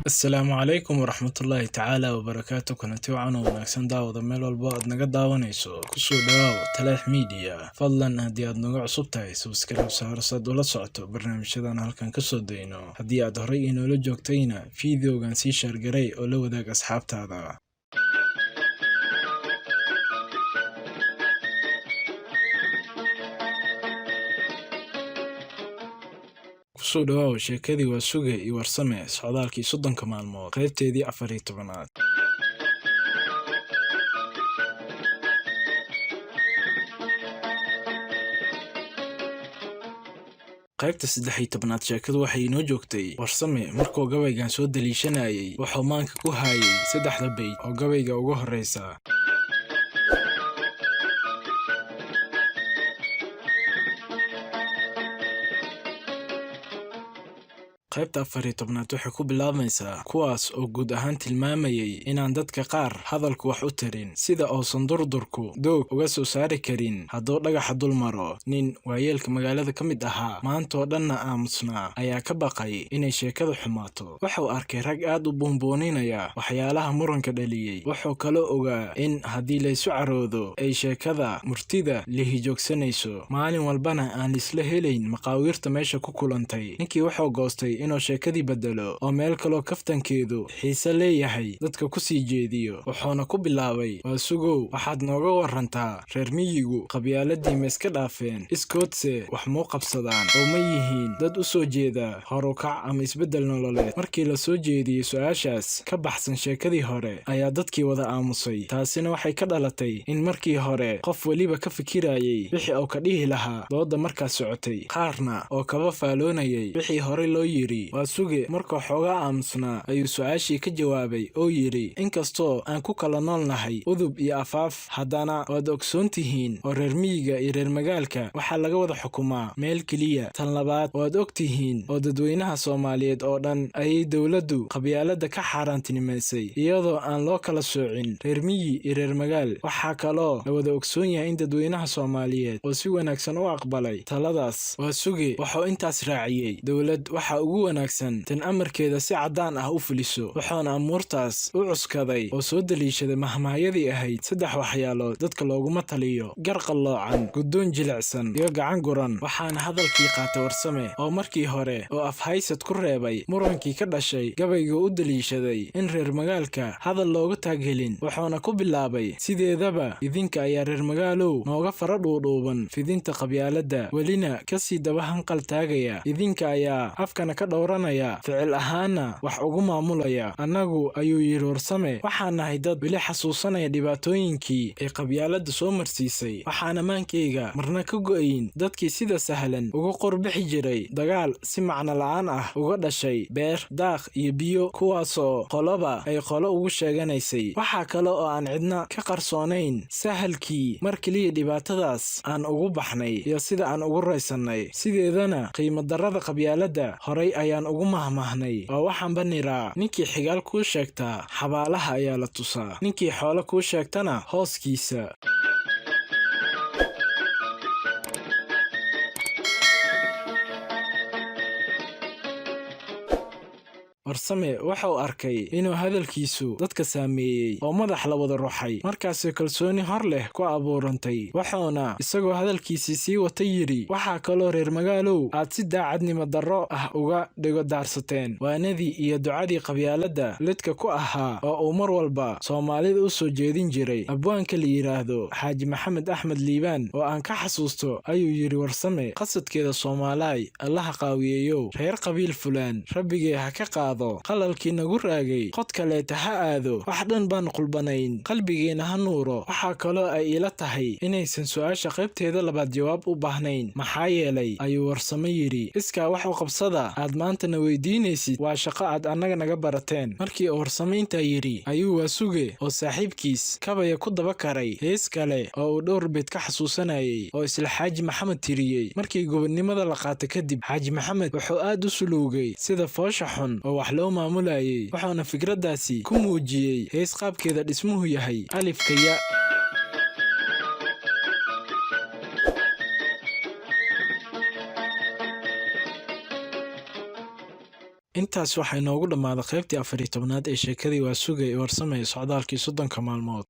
Asalaamu calaykum waraxmatullaahi tacaala wabarakaatu. Kulanti wacan oo wanaagsan daawada meel walbo aad naga daawanayso. Kusoo dhawaaw Talax Media. Fadlan haddii aad naga cusub tahay subscribe saar si aad ula socoto barnaamijyadan halkan ka soo dayno. Haddii aad horey inoola joogtayna fiidiyogan sii share garay oo la wadaag asxaabtaada. kusoo dhawaaw sheekadii waa suge iyo warsame socdaalkii 30 maalmood qaybteedii 14aad. qaybta 13aad sheekadu waxay inoo joogtay warsame markuu gabaygan soo daliishanayay wuxuu maanka ku haayay 3 bayd oo gabayga ugu horeysa. qaybta 14aad waxay ku bilaabmaysaa kuwaas oo guud ahaan tilmaamayay inaan dadka qaar hadalku wax u tarin, sida uusan durdurku doog uga soo saari karin hadduu dhagaxa dul maro. nin waayeelka magaalada ka mid ahaa maantoo dhanna aamusnaa ayaa ka baqay inay sheekadu xumaato. wuxuu arkay rag aad u buunbuuninaya waxyaalaha muranka dhaliyey. wuxuu kaloo ogaa in haddii laysu caroodo ay sheekada murtida lihijoogsanayso, maalin walbana aan isla helayn maqaawiirta meesha ku kulantay. ninkii wuxuu goostay inuu sheekadii bedelo oo meel kaloo kaftankeedu xiise leeyahay dadka ku sii jeediyo. wuxuuna ku bilaabay, waa sugow, waxaad nooga warantaa reer miyigu qabyaaladii ma iska dhaafeen, iskoodse wax muu qabsadaan oo ma yihiin dad u soo jeeda horukac ama isbeddel nololeed. markii la soo jeediyey su-aashaas ka baxsan sheekadii hore ayaa dadkii wada aamusay. taasina waxay ka dhalatay in markii hore qof weliba ka fikirayay wixii uu ka dhihi lahaa dooda markaas socotay, qaarna oo kaba faaloonayay wixii horey loo yiri. waa suge markuu xoogaa aamusnaa ayuu su-aashii ka jawaabay oo yidhi, inkastoo aan ku kala nool nahay udub iyo afaaf, haddana waad ogsoon tihiin oo reer miyiga iyo reer magaalka waxaa laga wada xukumaa meel keliya. tan labaad, waad og tihiin oo dadweynaha Soomaaliyeed oo dhan ayay dowladdu qabyaalada ka xaaraantinimaysay iyadoo aan loo kala soocin reer miyi iyo reer magaal. waxaa kaloo la wada ogsoon yahay in dadweynaha Soomaaliyeed oo si wanaagsan u aqbalay taladaas. waa suge wuxuu intaas raaciyey, dowlad waxa ugu wanaagsan tan amarkeeda si caddaan ah u fuliso. wuxuuna amuurtaas u cuskaday oo soo daliishaday mahmahyadii ahayd 3 waxyaalood dadka looguma taliyo: gar qalloocan, guddoon jilicsan iyo gacan guran. waxaana hadalkii qaatay warsame oo markii hore oo afhaysad ku reebay murankii ka dhashay gabaygu u daliishaday in reer magaalka hadal looga taaghelin. wuxuuna ku bilaabay, sideedaba idinka ayaa reer magaalow nooga fara dhuudhuuban fidinta qabyaaladda, welina kasii daba hanqal taagaya. idinka ayaa afkana ka dhowranaya, ficil ahaana wax ugu maamulaya. annagu, ayuu yidhi warsame, waxaan nahay dad weli xasuusanaya dhibaatooyinkii ay qabyaaladda soo marsiisay. waxaana maankayga marna ka go'ayn dadkii sida sahlan uga qorbixi jiray dagaal si macno la'aan ah uga dhashay beer, daaq iyo biyo, kuwaasoo qoloba ay qolo ugu sheeganaysay. waxaa kale oo aan cidna ka qarsoonayn sahalkii mar keliya dhibaatadaas aan ugu baxnay iyo sida aan ugu raysannay. sideedana qiimadarrada qabyaaladda horay ayaan ugu mahmahnay oo waxaanba niraa, ninkii xigaal kuu sheegtaa xabaalaha ayaa la tusaa, ninkii xoolo kuu sheegtana hooskiisa. warsame wuxuu arkay inuu hadalkiisu dadka saameeyey oo madax la wada ruxay, markaasoo kalsooni hor leh ku abuurantay. wuxuuna isagoo hadalkiisii sii wata yidhi, waxaa kaloo reer magaalow aad si daacadnimo darro ah uga dhigo daarsateen waanadii iyo ducadii qabyaaladda lidka ku ahaa oo uu mar walba Soomaalida u soo jeedin jiray abwaanka la yidhaahdo xaaji maxamed axmed liibaan. oo aan ka xasuusto, ayuu yidhi warsame, qasadkeeda Soomaalaay allaha qaawiyeeyow, reer qabiil fulaan rabbigee ha ka qaado qalalkii nagu raagay, qod kaleeta ha aado, wax dhan baan qulbanayn, qalbigeena ha nuuro. waxaa kaloo ay ila tahay inaysan su-aasha qaybteeda labaad jawaab u baahnayn. maxaa yeelay, ayuu warsame yidhi, iskaa wax u qabsada aad maantana weydiinaysid waa shaqo aad annaga naga barateen. markii uu warsame intaa yidhi ayuu waa suge oo saaxiibkiis kabaya ku daba karay hees kale oo uu dhowr beed ka xasuusanayay oo isla xaaji maxamed tiriyey. markii gobonnimada la qaatay kadib, xaaji maxamed wuxuu aad u suluugay sida foosha xun oo wax loo maamulayay, wuxuuna fikraddaasi ku muujiyey hees qaabkeeda dhismuhu yahay alifka ya. intaas waxay noogu dhammaaday qaybtii 14aad ee sheekadii Waasuge ee Warsame ee socdaalkii 30 maalmood.